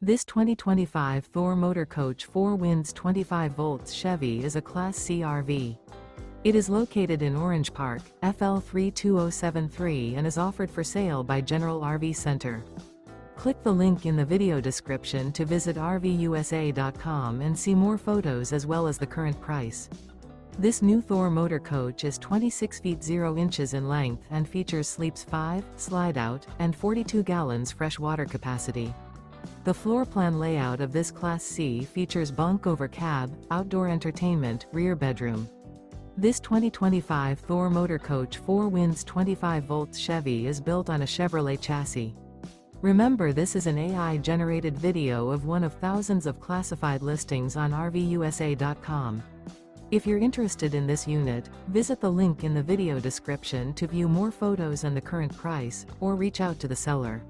This 2025 Thor Motor Coach 4 Winds 25 volts Chevy is a Class C RV. It is located in Orange Park, FL 32073 and is offered for sale by General RV Center. Click the link in the video description to visit RVUSA.com and see more photos as well as the current price. This new Thor Motor Coach is 26 feet 0 inches in length and features sleeps 5, slide-out, and 42 gallons fresh water capacity. The floor plan layout of this Class C features bunk over cab, outdoor entertainment, rear bedroom. This 2025 Thor Motor Coach 4 Winds 25 volts Chevy is built on a Chevrolet chassis. Remember, this is an AI-generated video of one of thousands of classified listings on RVUSA.com. If you're interested in this unit, visit the link in the video description to view more photos and the current price, or reach out to the seller.